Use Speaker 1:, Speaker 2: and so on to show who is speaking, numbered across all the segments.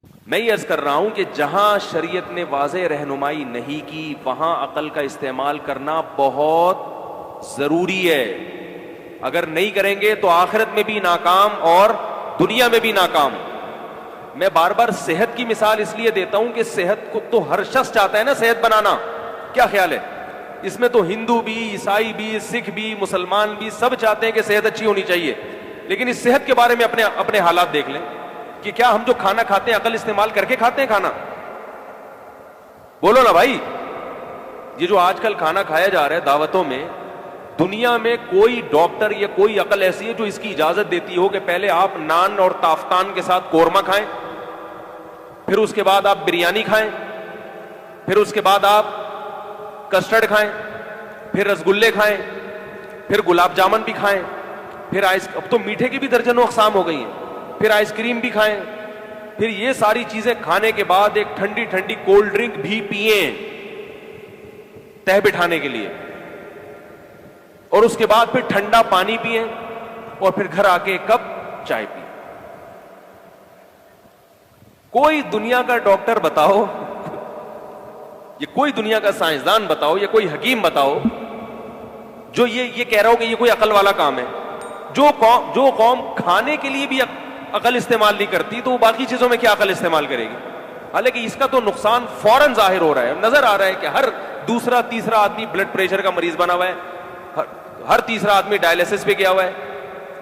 Speaker 1: میں یہ عرض کر رہا ہوں کہ جہاں شریعت نے واضح رہنمائی نہیں کی وہاں عقل کا استعمال کرنا بہت ضروری ہے. اگر نہیں کریں گے تو آخرت میں بھی ناکام اور دنیا میں بھی ناکام. میں بار بار صحت کی مثال اس لیے دیتا ہوں کہ صحت کو تو ہر شخص چاہتا ہے نا صحت بنانا. کیا خیال ہے؟ اس میں تو ہندو بھی، عیسائی بھی، سکھ بھی، مسلمان بھی سب چاہتے ہیں کہ صحت اچھی ہونی چاہیے. لیکن اس صحت کے بارے میں اپنے حالات دیکھ لیں کہ کیا ہم جو کھانا کھاتے ہیں عقل استعمال کر کے کھاتے ہیں کھانا؟ بولو نا بھائی. یہ جو آج کل کھانا کھایا جا رہا ہے دعوتوں میں، دنیا میں کوئی ڈاکٹر یا کوئی عقل ایسی ہے جو اس کی اجازت دیتی ہو کہ پہلے آپ نان اور تافتان کے ساتھ قورمہ کھائیں، پھر اس کے بعد آپ بریانی کھائیں، پھر اس کے بعد آپ کسٹرڈ کھائیں، پھر رسگلے کھائیں، پھر گلاب جامن بھی کھائیں، پھر اب تو میٹھے کی بھی درجنوں اقسام ہو گئی ہیں، پھر آئس کریم بھی کھائیں، پھر یہ ساری چیزیں کھانے کے بعد ایک ٹھنڈی ٹھنڈی کولڈ ڈرنک بھی پئیں تہ بٹھانے کے لیے، اور اس کے بعد پھر ٹھنڈا پانی پئیں، اور پھر گھر آ کے ایک کپ چائے پئیں. کوئی دنیا کا ڈاکٹر بتاؤ، یہ کوئی دنیا کا سائنسدان بتاؤ یا کوئی حکیم بتاؤ جو یہ کہہ رہا ہو کہ یہ کوئی عقل والا کام ہے. جو قوم کھانے کے لیے بھی عقل استعمال نہیں کرتی تو وہ باقی چیزوں میں کیا عقل استعمال کرے گی؟ حالانکہ اس کا تو نقصان فوراً ظاہر ہو رہا ہے، نظر آ رہا ہے کہ ہر دوسرا تیسرا آدمی بلڈ پریشر کا مریض بنا ہوا ہے، ہر تیسرا آدمی ڈائلیسس پہ گیا ہوا ہے،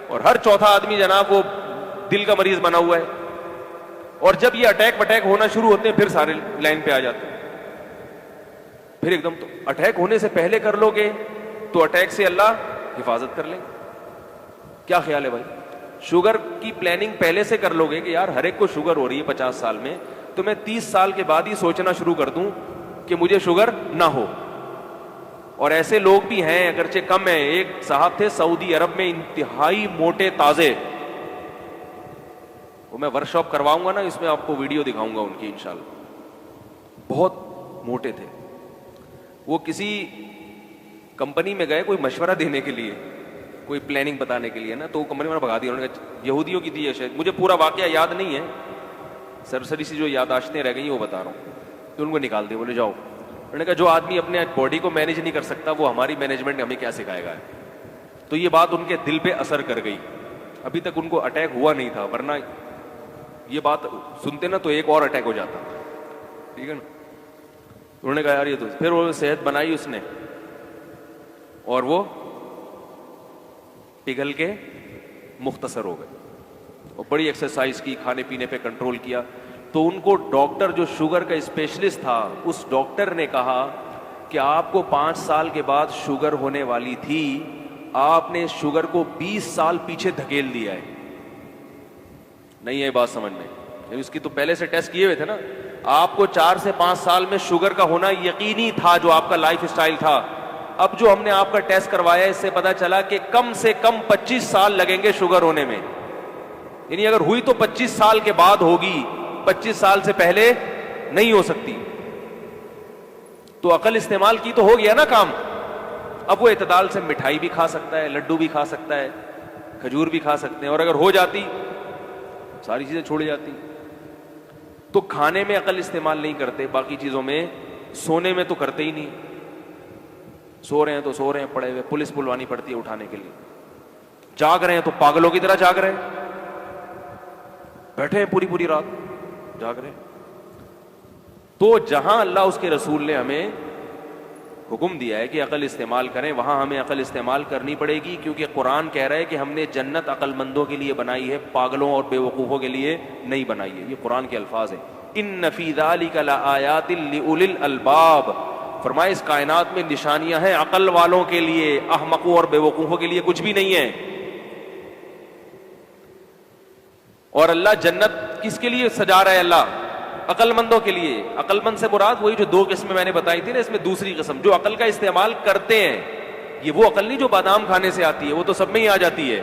Speaker 1: اور ہر چوتھا آدمی جناب وہ دل کا مریض بنا ہوا ہے. اور جب یہ اٹیک وٹیک ہونا شروع ہوتے ہیں پھر سارے لائن پہ آ جاتے ہیں. پھر ایک دم تو اٹیک ہونے سے پہلے کر لو گے تو اٹیک سے اللہ حفاظت کر لیں. کیا خیال ہے بھائی؟ شوگر کی پلاننگ پہلے سے کر لو گے کہ یار ہر ایک کو شوگر ہو رہی ہے 50 سال میں، تو میں 30 سال کے بعد ہی سوچنا شروع کر دوں کہ مجھے شوگر نہ ہو. اور ایسے لوگ بھی ہیں اگرچہ کم ہیں. ایک صاحب تھے سعودی عرب میں انتہائی موٹے تازے، وہ میں ورک شاپ کرواؤں گا نا، اس میں آپ کو ویڈیو دکھاؤں گا ان کی انشاءاللہ. بہت موٹے تھے. وہ کسی کمپنی میں گئے کوئی مشورہ دینے کے لیے، کوئی پلاننگ بتانے کے لیے نا، تو وہ کمپنی میں بھگا دیا. انہوں نے کہا یہودیوں کی تھی شاید، مجھے پورا واقعہ یاد نہیں ہے، سرسری سی جو یاداشتیں رہ گئی ہیں وہ بتا رہا ہوں. تو ان کو نکال دیا، بولے جاؤ. انہوں نے کہا جو آدمی اپنے باڈی کو مینیج نہیں کر سکتا وہ ہماری مینجمنٹ ہمیں کیا سکھائے گا. تو یہ بات ان کے دل پہ اثر کر گئی. ابھی تک ان کو اٹیک ہوا نہیں تھا، ورنہ یہ بات سنتے نا تو ایک اور اٹیک ہو جاتا. ٹھیک ہے نا. انہوں نے کہا یار یہ تو پھر وہ صحت بنائی اس نے، اور وہ پگھل کے مختصر ہو گئے، اور بڑی ایکسرسائز کی، کھانے پینے پہ کنٹرول کیا. تو ان کو ڈاکٹر جو شوگر کا اسپیشلسٹ تھا اس ڈاکٹر نے کہا کہ آپ کو 5 سال کے بعد شوگر ہونے والی تھی، آپ نے شوگر کو 20 سال پیچھے دھکیل دیا ہے. نہیں ہے بات سمجھ میں؟ اس کی تو پہلے سے ٹیسٹ کیے ہوئے تھے نا. آپ کو 4 سے 5 سال میں شوگر کا ہونا یقینی تھا جو آپ کا لائف اسٹائل تھا. اب جو ہم نے آپ کا ٹیسٹ کروایا اس سے پتا چلا کہ کم سے کم 25 سال لگیں گے شوگر ہونے میں. یعنی اگر ہوئی تو 25 سال کے بعد ہوگی، 25 سال سے پہلے نہیں ہو سکتی. تو عقل استعمال کی تو ہو گیا نا کام. اب وہ اعتدال سے مٹھائی بھی کھا سکتا ہے، لڈو بھی کھا سکتا ہے، کھجور بھی کھا سکتے ہیں، اور اگر ہو جاتی ساری چیزیں چھوڑ جاتی. تو کھانے میں عقل استعمال نہیں کرتے، باقی چیزوں میں، سونے میں تو کرتے ہی نہیں. سو رہے ہیں تو سو رہے ہیں پڑے ہوئے، پولیس بلوانی پڑتی ہے اٹھانے کے لیے. جاگ رہے ہیں تو پاگلوں کی طرح جاگ رہے ہیں، بیٹھے ہیں پوری رات جاگ رہے ہیں. تو جہاں اللہ اس کے رسول نے ہمیں حکم دیا ہے کہ عقل استعمال کریں وہاں ہمیں عقل استعمال کرنی پڑے گی، کیونکہ قرآن کہہ رہا ہے کہ ہم نے جنت عقل مندوں کے لیے بنائی ہے، پاگلوں اور بے وقوفوں کے لیے نہیں بنائی ہے. یہ قرآن کے الفاظ ہیں. ان فی ذلک لآیات لأولی الالباب. فرمائے اس کائنات میں نشانیاں ہیں عقل والوں کے لیے، احمقوں اور بے وقوفوں کے لیے کچھ بھی نہیں ہے. اور اللہ جنت کس کے لیے سجا رہا ہے؟ اللہ عقل مندوں کے لیے. عقل مند سے مراد وہی جو 2 قسمیں میں نے بتائی تھی نا، اس میں دوسری قسم جو عقل کا استعمال کرتے ہیں. یہ وہ عقل نہیں جو بادام کھانے سے آتی ہے، وہ تو سب میں ہی آ جاتی ہے.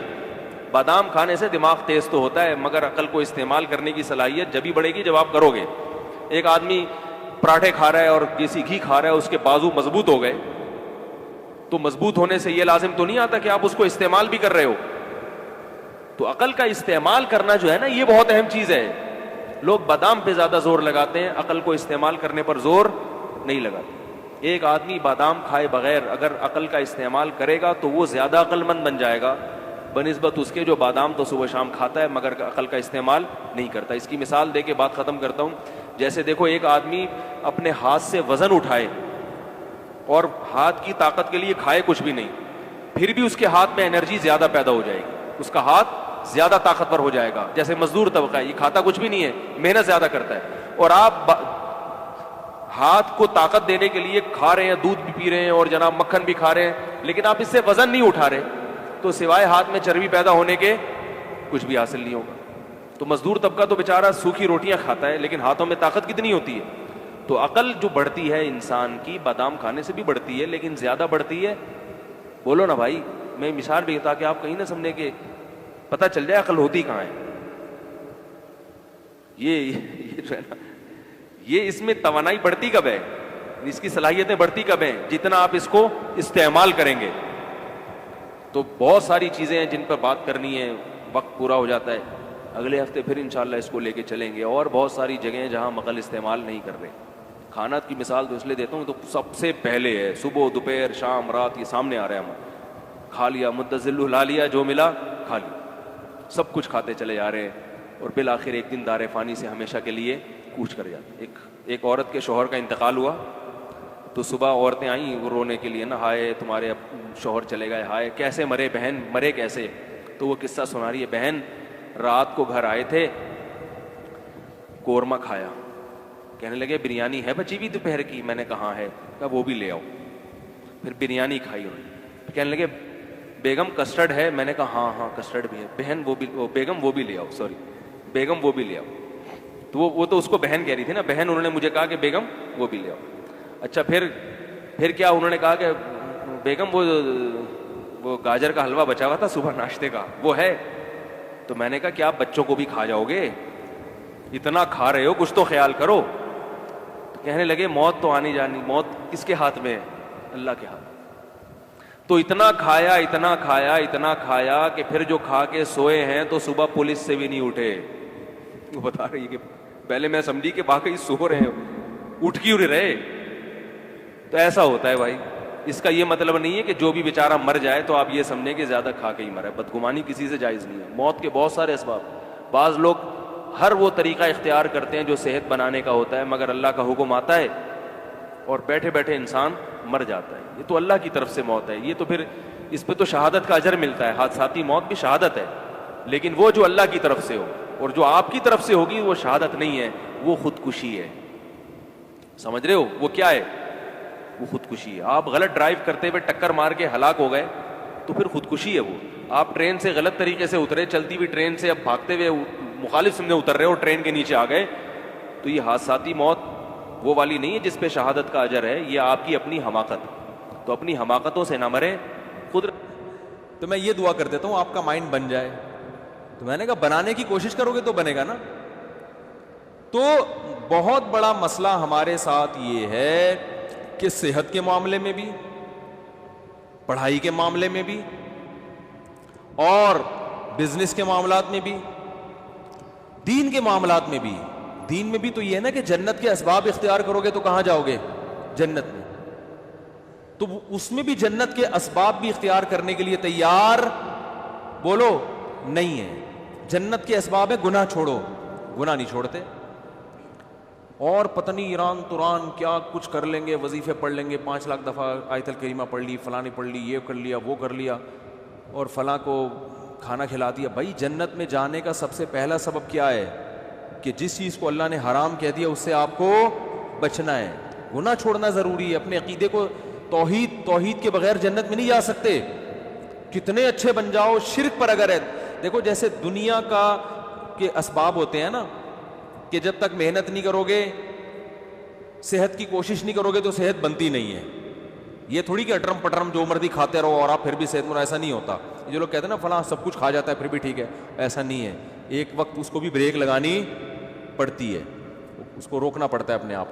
Speaker 1: بادام کھانے سے دماغ تیز تو ہوتا ہے، مگر عقل کو استعمال کرنے کی صلاحیت جبھی بڑھے گی جب آپ کرو گے. ایک آدمی پراٹھے کھا رہا ہے اور دیسی گھی کھا رہا ہے، اس کے بازو مضبوط ہو گئے، تو مضبوط ہونے سے یہ لازم تو نہیں آتا کہ آپ اس کو استعمال بھی کر رہے ہو. تو عقل کا استعمال کرنا جو ہے نا یہ بہت اہم چیز ہے. لوگ بادام پہ زیادہ زور لگاتے ہیں، عقل کو استعمال کرنے پر زور نہیں لگاتے. ایک آدمی بادام کھائے بغیر اگر عقل کا استعمال کرے گا تو وہ زیادہ عقل مند بن جائے گا بنسبت اس کے جو بادام تو صبح شام کھاتا ہے مگر عقل کا استعمال نہیں کرتا. اس کی مثال دے کے بات ختم کرتا ہوں. جیسے دیکھو ایک آدمی اپنے ہاتھ سے وزن اٹھائے اور ہاتھ کی طاقت کے لیے کھائے کچھ بھی نہیں، پھر بھی اس کے ہاتھ میں انرجی زیادہ پیدا ہو جائے گی، اس کا ہاتھ زیادہ طاقتور ہو جائے گا. جیسے مزدور طبقہ ہے، یہ کھاتا کچھ بھی نہیں ہے، محنت زیادہ کرتا ہے، اور آپ ہاتھ کو طاقت دینے کے لیے کھا رہے ہیں، دودھ بھی پی رہے ہیں اور جناب مکھن بھی کھا رہے ہیں، لیکن آپ اس سے وزن نہیں اٹھا رہے، تو سوائے ہاتھ میں چربی پیدا ہونے کے کچھ بھی حاصل نہیں ہوگا. تو مزدور طبقہ تو بیچارہ سوکھی روٹیاں کھاتا ہے لیکن ہاتھوں میں طاقت کتنی ہوتی ہے. تو عقل جو بڑھتی ہے انسان کی بادام کھانے سے بھی بڑھتی ہے، لیکن زیادہ بڑھتی ہے، بولو نا بھائی. میں مثال بھی تاکہ آپ کہیں نہ سمجھیں کہ پتہ چل جائے عقل ہوتی کہاں ہے. یہ اس میں توانائی بڑھتی کب ہے، اس کی صلاحیتیں بڑھتی کب ہیں؟ جتنا آپ اس کو استعمال کریں گے. تو بہت ساری چیزیں ہیں جن پر بات کرنی ہے، وقت پورا ہو جاتا ہے. اگلے ہفتے پھر انشاءاللہ اس کو لے کے چلیں گے. اور بہت ساری جگہیں ہیں جہاں عقل استعمال نہیں کر رہے. کھانا کی مثال تو اس لیے دیتا ہوں تو سب سے پہلے ہے صبح دوپہر شام رات، یہ سامنے آ رہا ہے. ہم کھا لیا، متزل لا لیا، جو ملا کھا لیا، سب کچھ کھاتے چلے جا رہے ہیں، اور بالآخر ایک دن دار فانی سے ہمیشہ کے لیے کوچ کر جاتے. ایک عورت کے شوہر کا انتقال ہوا تو صبح عورتیں آئیں وہ رونے کے لیے نا، ہائے تمہارے شوہر چلے گئے، ہائے کیسے مرے بہن، مرے کیسے؟ تو وہ قصہ سنا رہی ہے. بہن رات کو گھر آئے تھے، قورمہ کھایا، کہنے لگے بریانی ہے بچی بھی دوپہر کی؟ میں نے کہا ہے. کہا وہ بھی لے آؤ. پھر بریانی کھائی انہوں نے. کہنے لگے بیگم کسٹرڈ ہے؟ میں نے کہا ہاں ہاں کسٹرڈ بھی ہے. بہن وہ بھی، بیگم وہ بھی لے آؤ، سوری بیگم وہ بھی لے آؤ. تو وہ تو اس کو بہن کہہ رہی تھی نا، بہن انہوں نے مجھے کہا کہ بیگم وہ بھی لے آؤ. اچھا پھر کیا انہوں نے کہا کہ بیگم وہ گاجر کا حلوہ بچا ہوا تھا صبح ناشتے کا، وہ ہے؟ تو میں نے کہا کیا آپ بچوں کو بھی کھا جاؤ گے؟ اتنا کھا رہے ہو کچھ تو خیال کرو. تو کہنے لگے موت تو آنی جانی، موت کس کے ہاتھ میں ہے؟ اللہ کے ہاتھ. تو اتنا کھایا اتنا کھایا اتنا کھایا کہ پھر جو کھا کے سوئے ہیں تو صبح پولیس سے بھی نہیں اٹھے. وہ بتا رہی ہے کہ پہلے میں سمجھی کہ باقی سو رہے ہیں، اٹھ کیوں نہیں رہے. تو ایسا ہوتا ہے بھائی. اس کا یہ مطلب نہیں ہے کہ جو بھی بیچارہ مر جائے تو آپ یہ سمجھیں کہ زیادہ کھا کے ہی مرا ہے. بدگمانی کسی سے جائز نہیں ہے. موت کے بہت سارے اسباب، بعض لوگ ہر وہ طریقہ اختیار کرتے ہیں جو صحت بنانے کا ہوتا ہے، مگر اللہ کا حکم آتا ہے اور بیٹھے بیٹھے انسان مر جاتا ہے. یہ تو اللہ کی طرف سے موت ہے. یہ تو پھر اس پہ تو شہادت کا اجر ملتا ہے. حادثاتی موت بھی شہادت ہے، لیکن وہ جو اللہ کی طرف سے ہو اور جو آپ کی طرف سے ہوگی وہ شہادت نہیں ہے، وہ خودکشی ہے. سمجھ رہے ہو؟ وہ کیا ہے؟ وہ خودکشی ہے. آپ غلط ڈرائیو کرتے ہوئے ٹکر مار کے ہلاک ہو گئے تو پھر خودکشی ہے. وہ آپ ٹرین سے غلط طریقے سے اترے، چلتی ہوئی ٹرین سے اب بھاگتے ہوئے مخالف سمت اتر رہے ہو، ٹرین کے نیچے آ گئے، تو یہ حادثاتی موت وہ والی نہیں ہے جس پہ شہادت کا اجر ہے. یہ آپ کی اپنی حماقت. تو اپنی حماقتوں سے نہ مرے خود. تو میں یہ دعا کر دیتا ہوں آپ کا مائنڈ بن جائے. تو میں نے کہا بنانے کی کوشش کرو گے تو بنے گا نا. تو بہت بڑا مسئلہ ہمارے ساتھ یہ ہے کہ صحت کے معاملے میں بھی، پڑھائی کے معاملے میں بھی، اور بزنس کے معاملات میں بھی، دین کے معاملات میں بھی. دین میں بھی تو یہ ہے نا کہ جنت کے اسباب اختیار کرو گے تو کہاں جاؤ گے؟ جنت میں. تو اس میں بھی جنت کے اسباب بھی اختیار کرنے کے لیے تیار بولو نہیں ہے. جنت کے اسباب ہے گناہ چھوڑو، گناہ نہیں چھوڑتے. اور پتہ نہیں ایران توران کیا کچھ کر لیں گے، وظیفے پڑھ لیں گے، 5 لاکھ دفعہ آیت الکریمہ پڑھ لی، فلاں نے پڑھ لی، یہ کر لیا وہ کر لیا، اور فلاں کو کھانا کھلا دیا. بھائی جنت میں جانے کا سب سے پہلا سبب کیا ہے؟ کہ جس چیز کو اللہ نے حرام کہہ دیا اس سے آپ کو بچنا ہے. گناہ چھوڑنا ضروری ہے. اپنے عقیدے کو توحید کے بغیر جنت میں نہیں جا سکتے. کتنے اچھے بن جاؤ، شرک پر اگر ہے. دیکھو جیسے دنیا کا کے اسباب ہوتے ہیں نا، کہ جب تک محنت نہیں کرو گے، صحت کی کوشش نہیں کرو گے تو صحت بنتی نہیں ہے. یہ تھوڑی کہ اٹرم پٹرم جو مرضی کھاتے رہو اور آپ پھر بھی صحت مند، ایسا نہیں ہوتا. جو لوگ کہتے ہیں نا فلاں سب کچھ کھا جاتا ہے پھر بھی ٹھیک ہے، ایسا نہیں ہے. ایک وقت اس کو بھی بریک لگانی پڑتی ہے، اس کو روکنا پڑتا ہے اپنے آپ.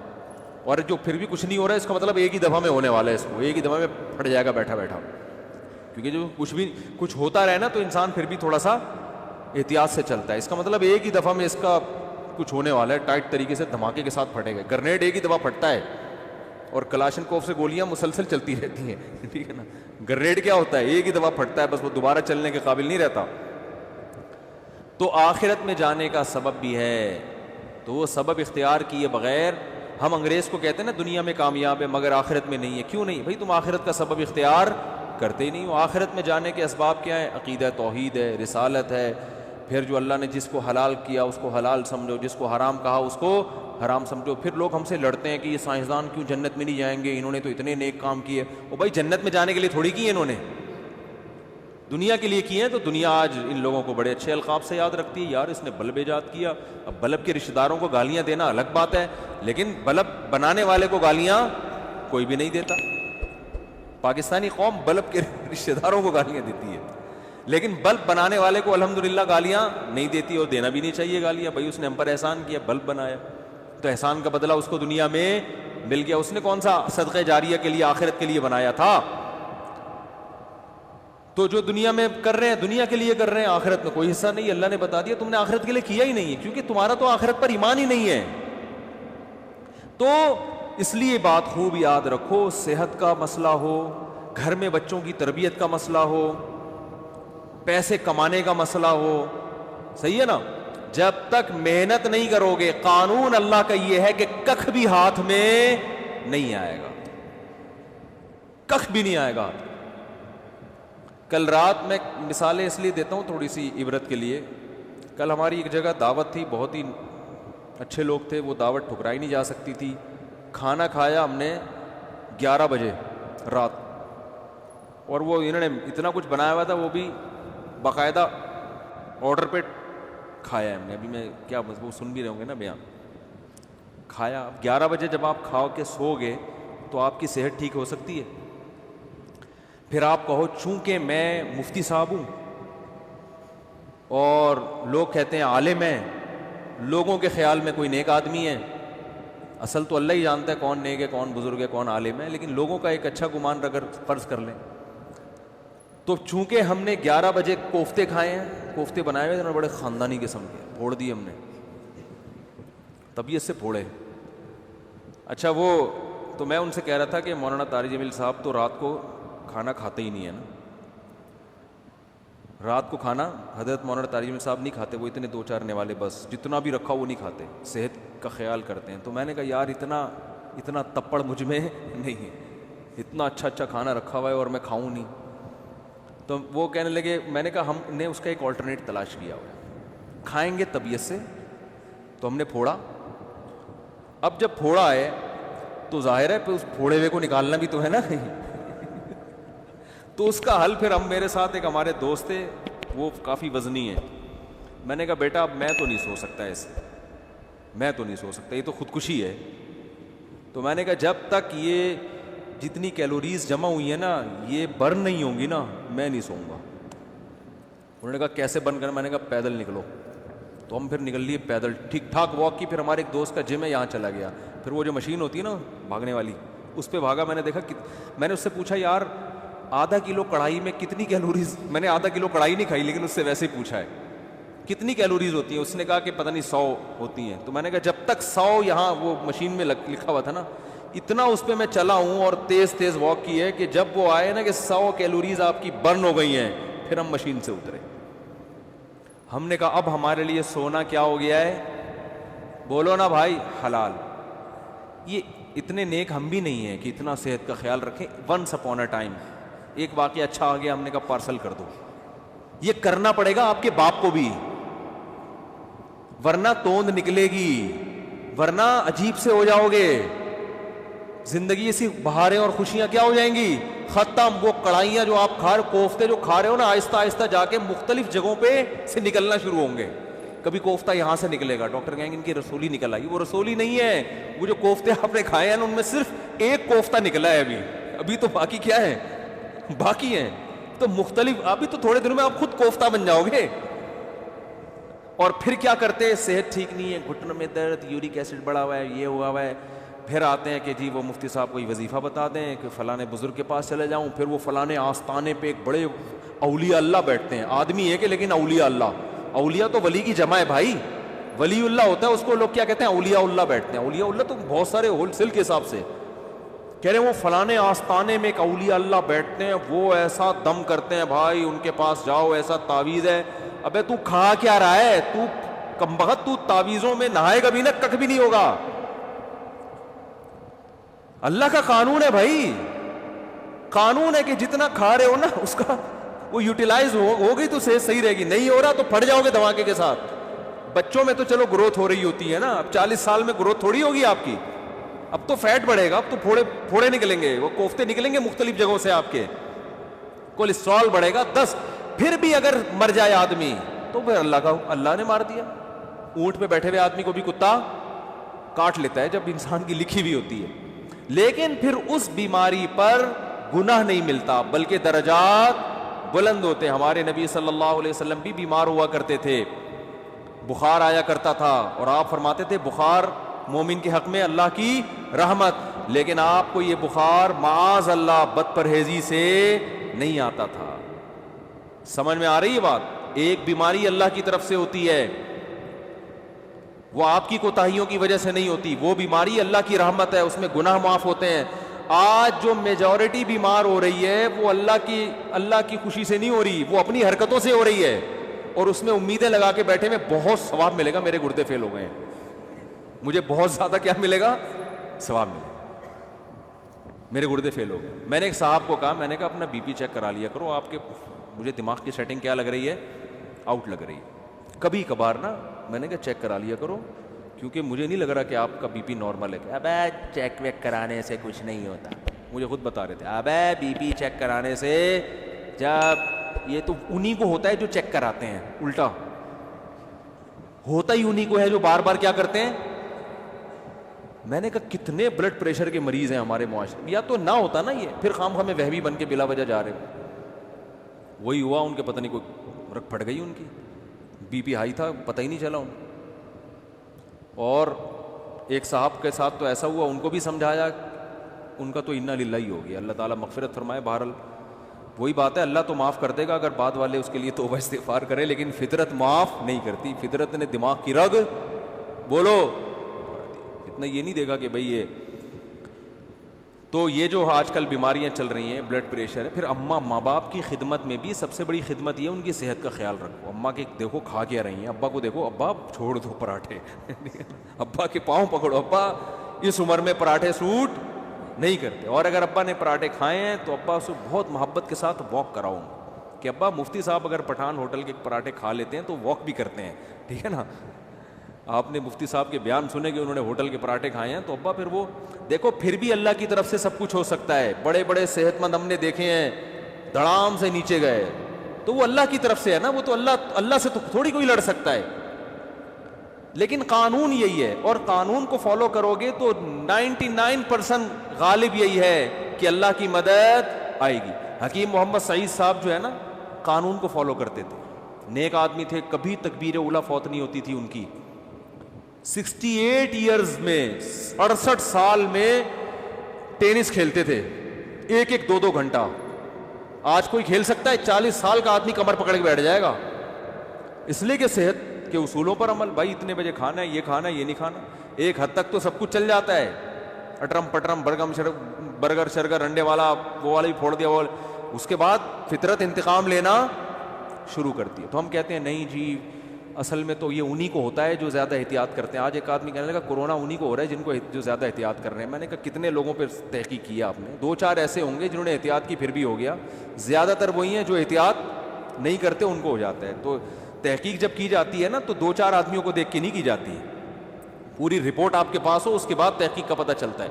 Speaker 1: اور جو پھر بھی کچھ نہیں ہو رہا ہے اس کا مطلب ایک ہی دفعہ میں ہونے والا ہے، اس کو ایک ہی دفعہ میں پھٹ جائے گا بیٹھا بیٹھا. کیونکہ جو کچھ ہوتا رہے نا تو انسان پھر بھی تھوڑا سا احتیاط سے چلتا ہے. اس کا مطلب ایک ہی دفعہ میں اس کا
Speaker 2: کچھ ہونے والا ہے, ٹائٹ طریقے سے دھماکے کے ساتھ پھٹے گئے. گرنیڈ ایک ہی دفعہ پھٹتا ہے اور کلاشنکوف سے گولیاں مسلسل چلتی رہتی ہیں, ٹھیک ہے نا. گرنیڈ کیا ہوتا ہے, ایک ہی دفعہ پھٹتا ہے بس, وہ دوبارہ چلنے کے قابل نہیں رہتا. تو آخرت میں جانے کا سبب بھی ہے, تو وہ سبب اختیار کیے بغیر ہم انگریز کو کہتے ہیں نا دنیا میں کامیاب ہے مگر آخرت میں نہیں ہے. کیوں نہیں بھائی, تم آخرت کا سبب اختیار کرتے ہی نہیں ہو. آخرت میں جانے کے اسباب کیا ہیں؟ عقیدہ توحید ہے, رسالت ہے, پھر جو اللہ نے جس کو حلال کیا اس کو حلال سمجھو, جس کو حرام کہا اس کو حرام سمجھو. پھر لوگ ہم سے لڑتے ہیں کہ یہ سائنسدان کیوں جنت میں نہیں جائیں گے, انہوں نے تو اتنے نیک کام کیے. او بھائی جنت میں جانے کے لیے تھوڑی کیے انہوں نے, دنیا کے لیے کیے ہیں. تو دنیا آج ان لوگوں کو بڑے اچھے القاب سے یاد رکھتی ہے, یار اس نے بلب ایجاد کیا. اب بلب کے رشتہ داروں کو گالیاں دینا الگ بات ہے, لیکن بلب بنانے والے کو گالیاں کوئی بھی نہیں دیتا. پاکستانی قوم بلب کے رشتہ داروں کو گالیاں دیتی ہے, لیکن بلب بنانے والے کو الحمدللہ گالیاں نہیں دیتی, اور دینا بھی نہیں چاہیے گالیاں. بھائی اس نے ہم پر احسان کیا, بلب بنایا, تو احسان کا بدلہ اس کو دنیا میں مل گیا. اس نے کون سا صدقہ جاریہ کے لیے آخرت کے لیے بنایا تھا؟ تو جو دنیا میں کر رہے ہیں دنیا کے لیے کر رہے ہیں, آخرت میں کوئی حصہ نہیں. اللہ نے بتا دیا تم نے آخرت کے لیے کیا ہی نہیں ہے, کیونکہ تمہارا تو آخرت پر ایمان ہی نہیں ہے. تو اس لیے بات خوب یاد رکھو, صحت کا مسئلہ ہو, گھر میں بچوں کی تربیت کا مسئلہ ہو, پیسے کمانے کا مسئلہ ہو, صحیح ہے نا, جب تک محنت نہیں کرو گے, قانون اللہ کا یہ ہے کہ کخ بھی ہاتھ میں نہیں آئے گا, کخ بھی نہیں آئے گا. کل رات میں مثالیں اس لیے دیتا ہوں تھوڑی سی عبرت کے لیے. کل ہماری ایک جگہ دعوت تھی, بہت ہی اچھے لوگ تھے, وہ دعوت ٹھکرائی نہیں جا سکتی تھی. کھانا کھایا ہم نے 11 بجے رات, اور وہ انہوں نے اتنا کچھ بنایا ہوا تھا, وہ بھی باقاعدہ آرڈر پہ کھایا ہے ہم نے. ابھی میں کیا وہ سن بھی رہے ہوں گے نا بیان. کھایا 11 بجے, جب آپ کھاؤ کے سو گے تو آپ کی صحت ٹھیک ہو سکتی ہے؟ پھر آپ کہو چونکہ میں مفتی صاحب ہوں اور لوگ کہتے ہیں عالم ہیں, لوگوں کے خیال میں کوئی نیک آدمی ہے. اصل تو اللہ ہی جانتا ہے کون نیک ہے, کون بزرگ ہے, کون عالم ہے, لیکن لوگوں کا ایک اچھا گمان اگر فرض کر لیں تو چونکہ ہم نے 11 بجے کوفتے کھائے ہیں, کوفتے بنائے ہوئے تھے بڑے خاندانی قسم کے, پھوڑ دیے ہم نے, طبیعت سے پھوڑے. اچھا وہ تو میں ان سے کہہ رہا تھا کہ مولانا طارق جمیل صاحب تو رات کو کھانا کھاتے ہی نہیں ہے نا, رات کو کھانا حضرت مولانا طارق جمیل صاحب نہیں کھاتے, وہ اتنے 2-4 نوالے بس, جتنا بھی رکھا وہ نہیں کھاتے, صحت کا خیال کرتے ہیں. تو میں نے کہا یار اتنا تپڑ مجھ میں نہیں ہے, اتنا اچھا کھانا رکھا ہوا ہے اور میں کھاؤں نہیں. تو وہ کہنے لگے, میں نے کہا ہم نے اس کا ایک آلٹرنیٹ تلاش کیا ہوا ہے, کھائیں گے طبیعت سے. تو ہم نے پھوڑا. اب جب پھوڑا ہے تو ظاہر ہے پھر اس پھوڑے ہوئے کو نکالنا بھی تو ہے نا. تو اس کا حل پھر ہم, میرے ساتھ ایک ہمارے دوست تھے, وہ کافی وزنی ہیں. میں نے کہا بیٹا اب میں تو نہیں سو سکتا ایسے, میں تو نہیں سو سکتا, یہ تو خودکشی ہے. تو میں نے کہا جب تک یہ جتنی کیلوریز جمع ہوئی ہیں نا یہ برن نہیں ہوں گی نا میں نہیں سوؤں گا. انہوں نے کہا کیسے برن کرنا؟ میں نے کہا پیدل نکلو. تو ہم پھر نکل لیے پیدل, ٹھیک ٹھاک واک کی. پھر ہمارے ایک دوست کا جم ہے یہاں چلا گیا, پھر وہ جو مشین ہوتی ہے نا بھاگنے والی اس پہ بھاگا. میں نے دیکھا, میں نے اس سے پوچھا یار آدھا کلو کڑھائی میں کتنی کیلوریز, میں نے آدھا کلو کڑھائی نہیں کھائی لیکن اس سے ویسے ہی پوچھا ہے کتنی کیلوریز ہوتی ہیں. اس نے کہا کہ پتہ نہیں 100 ہوتی ہیں. تو میں نے کہا جب تک 100 یہاں وہ مشین میں لکھا ہوا تھا نا, اتنا اس پہ میں چلا ہوں اور تیز واک کی ہے کہ جب وہ آئے نا کہ 100 کیلوریز آپ کی برن ہو گئی ہیں پھر ہم مشین سے اترے. ہم نے کہا اب ہمارے لیے سونا کیا ہو گیا ہے؟ بولو نا بھائی, حلال. یہ اتنے نیک ہم بھی نہیں ہیں کہ اتنا صحت کا خیال رکھیں. ونس اپون اے ٹائم ایک واقعہ اچھا آ گیا, ہم نے کہا پارسل کر دو. یہ کرنا پڑے گا آپ کے باپ کو بھی, ورنہ توند نکلے گی, ورنہ عجیب سے ہو جاؤ گے. زندگی ایسی بہاریں اور خوشیاں کیا ہو جائیں گی, ختم. وہ کڑھائیاں جو آپ کھا رہے, کوفتے جو کھا رہے ہو نا, آہستہ آہستہ جا کے مختلف جگہوں پہ سے نکلنا شروع ہوں گے. کبھی کوفتہ یہاں سے نکلے گا, ڈاکٹر کہیں گے ان کی رسولی نکل آئی. وہ رسولی نہیں ہے, وہ جو کوفتے آپ نے کھائے ہیں نا ان میں صرف ایک کوفتہ نکلا ہے ابھی تو باقی کیا ہے, باقی ہیں. تو مختلف, ابھی تو تھوڑے دنوں میں آپ خود کوفتہ بن جاؤ گے. اور پھر کیا کرتے, صحت ٹھیک نہیں ہے, گھٹنوں میں درد, یورک ایسڈ بڑھا ہوا ہے, یہ ہوا ہوا ہے. پھر آتے ہیں کہ جی وہ مفتی صاحب کوئی وظیفہ بتا دیں کہ فلاں بزرگ کے پاس چلے جاؤں. پھر وہ فلاں آستانے پہ ایک بڑے اولیاء اللہ بیٹھتے ہیں, آدمی ہے کہ لیکن اولیاء اللہ. اولیاء تو ولی کی جمع ہے بھائی, ولی اللہ ہوتا ہے اس کو لوگ کیا کہتے ہیں؟ اولیاء اللہ بیٹھتے ہیں. اولیاء اللہ تو بہت سارے ہول سیل کے حساب سے کہہ رہے ہیں وہ فلانے آستانے میں ایک اولیاء اللہ بیٹھتے ہیں, وہ ایسا دم کرتے ہیں بھائی, ان کے پاس جاؤ, ایسا تعویذ ہے. ابے تو کھا کیا رہا ہے تو کمبخت؟ تو تعویذوں میں نہائے گا بھی نہ, کک بھی نہیں ہوگا. اللہ کا قانون ہے بھائی, قانون ہے کہ جتنا کھا رہے ہو نا اس کا وہ یوٹیلائز ہوگی تو صحیح رہے گی, نہیں ہو رہا تو پھٹ جاؤ گے دھماکے کے ساتھ. بچوں میں تو چلو گروتھ ہو رہی ہوتی ہے نا, اب 40 سال میں گروتھ تھوڑی ہوگی آپ کی, اب تو فیٹ بڑھے گا, اب تو پھوڑے نکلیں گے, وہ کوفتے نکلیں گے مختلف جگہوں سے آپ کے, کولیسٹرول بڑھے گا 10. پھر بھی اگر مر جائے آدمی تو پھر اللہ نے مار دیا. اونٹ پہ بیٹھے ہوئے آدمی کو بھی کتا کاٹ لیتا ہے جب انسان کی لکھی ہوئی ہوتی ہے, لیکن پھر اس بیماری پر گناہ نہیں ملتا بلکہ درجات بلند ہوتے. ہمارے نبی صلی اللہ علیہ وسلم بھی بیمار ہوا کرتے تھے, بخار آیا کرتا تھا, اور آپ فرماتے تھے بخار مومن کے حق میں اللہ کی رحمت, لیکن آپ کو یہ بخار معاذ اللہ بد پرہیزی سے نہیں آتا تھا. سمجھ میں آ رہی ہے بات؟ ایک بیماری اللہ کی طرف سے ہوتی ہے, وہ آپ کی کوتاہیوں کی وجہ سے نہیں ہوتی, وہ بیماری اللہ کی رحمت ہے, اس میں گناہ معاف ہوتے ہیں. آج جو میجورٹی بیمار ہو رہی ہے وہ اللہ کی خوشی سے نہیں ہو رہی, وہ اپنی حرکتوں سے ہو رہی ہے, اور اس میں امیدیں لگا کے بیٹھے میں بہت ثواب ملے گا, میرے گردے فیل ہو گئے ہیں, مجھے بہت زیادہ کیا ملے گا؟ ثواب ملے گا, میرے گردے فیل ہو گئے. میں نے ایک صاحب کو کہا, میں نے کہا اپنا بی پی چیک کرا لیا کرو, آپ کے مجھے دماغ کی سیٹنگ کیا لگ رہی ہے؟ آؤٹ لگ رہی ہے. کبھی کبھار نا میں نے کہا چیک کرا لیا کرو, کیونکہ مجھے نہیں لگ رہا کہ آپ کا بی پی نارمل ہے. ابے چیک ویک کرانے سے کچھ نہیں ہوتا, مجھے خود بتا رہے تھے, ابے بی پی چیک کرانے سے, جب یہ تو انہی کو ہوتا ہے جو چیک کراتے ہیں, الٹا ہوتا ہی انہی کو ہے جو بار بار کیا کرتے ہیں. میں نے کہا کتنے بلڈ پریشر کے مریض ہیں ہمارے معاشرے میں, یا تو نہ ہوتا نا یہ, پھر خام خواہ میں وہمی بن کے بلا وجہ جا رہے. وہی ہوا ان کے, پتہ نہیں کوئی رگ پھٹ گئی ان کی, بی پی ہائی تھا پتہ ہی نہیں چلا ان. اور ایک صاحب کے ساتھ تو ایسا ہوا, ان کو بھی سمجھایا, ان کا تو انا للہ ہی ہو گیا, اللہ تعالیٰ مغفرت فرمائے. بہرحال وہی بات ہے, اللہ تو معاف کر دے گا اگر بعد والے اس کے لیے توبہ استغفار کرے, لیکن فطرت معاف نہیں کرتی. فطرت نے دماغ کی رگ بولو اتنا یہ نہیں دے گا کہ بھئی یہ. تو یہ جو آج کل بیماریاں چل رہی ہیں, بلڈ پریشر ہے, پھر ماں باپ کی خدمت میں بھی سب سے بڑی خدمت یہ ہے ان کی صحت کا خیال رکھو. اماں کے دیکھو کھا کیا رہی ہیں, ابا کو دیکھو, ابا چھوڑ دو پراٹھے, ابا کے پاؤں پکڑو, ابا اس عمر میں پراٹھے سوٹ نہیں کرتے. اور اگر ابا نے پراٹھے کھائے ہیں تو ابا اسے بہت محبت کے ساتھ واک کراؤں کہ ابا مفتی صاحب اگر پٹھان ہوٹل کے پراٹھے کھا لیتے ہیں تو واک بھی کرتے ہیں, ٹھیک ہے نا. آپ نے مفتی صاحب کے بیان سنے کہ انہوں نے ہوٹل کے پراٹھے کھائے ہیں, تو ابا پھر وہ دیکھو, پھر بھی اللہ کی طرف سے سب کچھ ہو سکتا ہے. بڑے بڑے صحت مند ہم نے دیکھے ہیں دھڑام سے نیچے گئے, تو وہ اللہ کی طرف سے ہے نا, وہ تو اللہ سے تو تھوڑی کوئی لڑ سکتا ہے. لیکن قانون یہی ہے, اور قانون کو فالو کرو گے تو 99% غالب یہی ہے کہ اللہ کی مدد آئے گی. حکیم محمد سعید صاحب جو ہے نا, قانون کو فالو کرتے تھے, نیک آدمی تھے, کبھی تکبیر اولیٰ فوت نہیں ہوتی تھی ان کی. 68 ایئرز میں 68 سال میں ٹینس کھیلتے تھے, ایک 2 گھنٹہ. آج کوئی کھیل سکتا ہے؟ 40 سال کا آدمی کمر پکڑ کے بیٹھ جائے گا, اس لیے کہ صحت کے اصولوں پر عمل. بھائی اتنے بجے کھانا ہے, یہ کھانا ہے, یہ نہیں کھانا. ایک حد تک تو سب کچھ چل جاتا ہے, اٹرم پٹرم برگر شرگر انڈے والا وہ والا بھی پھوڑ دیا, وہ اس کے بعد فطرت انتقام لینا شروع کرتی ہے. تو ہم کہتے ہیں نہیں جی اصل میں تو یہ انہی کو ہوتا ہے جو زیادہ احتیاط کرتے ہیں. آج ایک آدمی کہنے لگا کورونا انہی کو ہو رہا ہے جن کو جو زیادہ احتیاط کر رہے ہیں. میں نے کہا کتنے لوگوں پہ تحقیق کیا آپ نے؟ 2-4 ایسے ہوں گے جنہوں نے احتیاط کی پھر بھی ہو گیا, زیادہ تر وہی ہیں جو احتیاط نہیں کرتے ان کو ہو جاتا ہے. تو تحقیق جب کی جاتی ہے نا تو 2-4 آدمیوں کو دیکھ کے نہیں کی جاتی, پوری رپورٹ آپ کے پاس ہو اس کے بعد تحقیق کا پتہ چلتا ہے.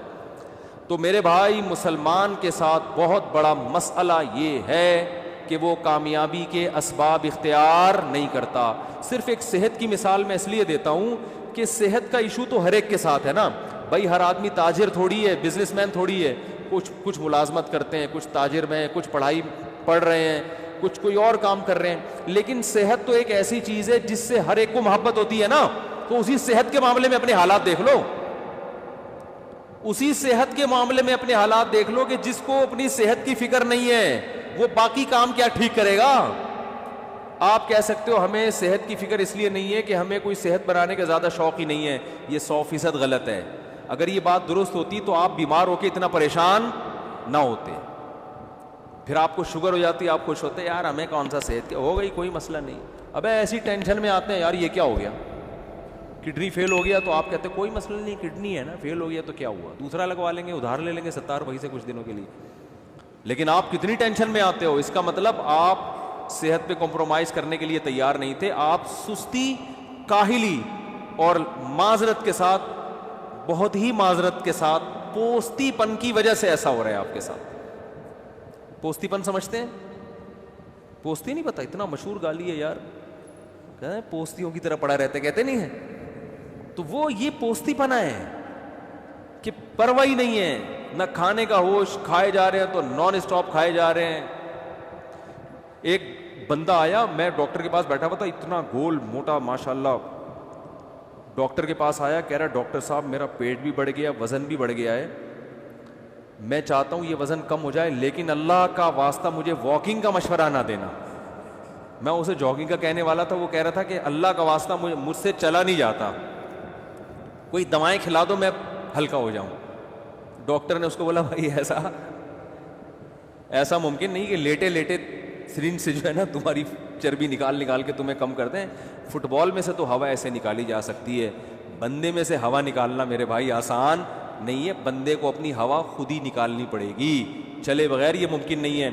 Speaker 2: تو میرے بھائی مسلمان کے ساتھ بہت بڑا مسئلہ یہ ہے کہ وہ کامیابی کے اسباب اختیار نہیں کرتا. صرف ایک صحت کی مثال میں اس لیے دیتا ہوں کہ صحت کا ایشو تو ہر ایک کے ساتھ ہے نا بھائی. ہر آدمی تاجر تھوڑی ہے, بزنس مین تھوڑی ہے, کچھ ملازمت کرتے ہیں, کچھ تاجر میں, کچھ پڑھائی پڑھ رہے ہیں, کچھ کوئی اور کام کر رہے ہیں. لیکن صحت تو ایک ایسی چیز ہے جس سے ہر ایک کو محبت ہوتی ہے نا. تو اسی صحت کے معاملے میں اپنے حالات دیکھ لو, اسی صحت کے معاملے میں اپنے حالات دیکھ لو کہ جس کو اپنی صحت کی فکر نہیں ہے وہ باقی کام کیا ٹھیک کرے گا. آپ کہہ سکتے ہو ہمیں صحت کی فکر اس لیے نہیں ہے کہ ہمیں کوئی صحت بنانے کا زیادہ شوق ہی نہیں ہے. یہ 100% غلط ہے. اگر یہ بات درست ہوتی تو آپ بیمار ہو کے اتنا پریشان نہ ہوتے. پھر آپ کو شوگر ہو جاتی, آپ خوش ہوتے یار ہمیں کون سا صحت کی ہو گئی, کوئی مسئلہ نہیں. ابے ایسی ٹینشن میں آتے ہیں یار یہ کیا ہو گیا, کڈنی فیل ہو گیا, تو آپ کہتے ہیں کوئی مسئلہ نہیں, کڈنی ہے نا, فیل ہو گیا تو کیا ہوا, دوسرا لگوا لیں گے, ادھار لے لیں گے 70 وہیں سے کچھ دنوں کے لیے. لیکن آپ کتنی ٹینشن میں آتے ہو, اس کا مطلب آپ صحت پہ کمپرومائز کرنے کے لیے تیار نہیں تھے. آپ سستی, کاہلی اور معذرت کے ساتھ, بہت ہی معذرت کے ساتھ, پوستی پن کی وجہ سے ایسا ہو رہا ہے آپ کے ساتھ. پوستی پن سمجھتے ہیں؟ پوستی نہیں پتا, اتنا مشہور گالی ہے یار, کہتے ہیں پوستیوں کی طرح پڑا رہتا ہے, کہتے نہیں ہے. تو وہ یہ پوستی پنا ہے کہ پرواہ ہی نہیں ہے, نہ کھانے کا ہوش, کھائے جا رہے ہیں تو نان اسٹاپ کھائے جا رہے ہیں. ایک بندہ آیا, میں ڈاکٹر کے پاس بیٹھا ہوا تھا, اتنا گول موٹا ماشاءاللہ, ڈاکٹر کے پاس آیا, کہہ رہا ڈاکٹر صاحب میرا پیٹ بھی بڑھ گیا, وزن بھی بڑھ گیا ہے, میں چاہتا ہوں یہ وزن کم ہو جائے, لیکن اللہ کا واسطہ مجھے واکنگ کا مشورہ نہ دینا. میں اسے جاگنگ کا کہنے والا تھا, وہ کہہ رہا تھا کہ اللہ کا واسطہ مجھ سے چلا نہیں جاتا, کوئی دوائیں کھلا دو میں ہلکا ہو جاؤں. ڈاکٹر نے اس کو بولا بھائی ایسا ممکن نہیں کہ لیٹے لیٹے سرنج سے جو ہے نا تمہاری چربی نکال کے تمہیں کم کر دیں. فٹ بال میں سے تو ہوا ایسے نکالی جا سکتی ہے, بندے میں سے ہوا نکالنا میرے بھائی آسان نہیں ہے. بندے کو اپنی ہوا خود ہی نکالنی پڑے گی, چلے بغیر یہ ممکن نہیں ہے.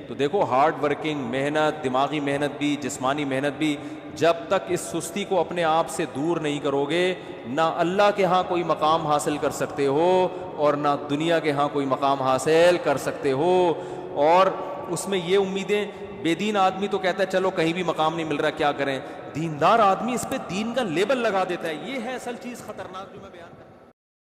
Speaker 2: تو دیکھو ہارڈ ورکنگ, محنت, دماغی محنت بھی, جسمانی محنت بھی, جب تک اس سستی کو اپنے آپ سے دور نہیں کرو گے, نہ اللہ کے ہاں کوئی مقام حاصل کر سکتے ہو اور نہ دنیا کے ہاں کوئی مقام حاصل کر سکتے ہو. اور اس میں یہ امیدیں, بے دین آدمی تو کہتا ہے چلو کہیں بھی مقام نہیں مل رہا کیا کریں, دیندار آدمی اس پہ دین کا لیبل لگا دیتا ہے. یہ ہے اصل چیز خطرناک جو میں بیان کرتا ہوں.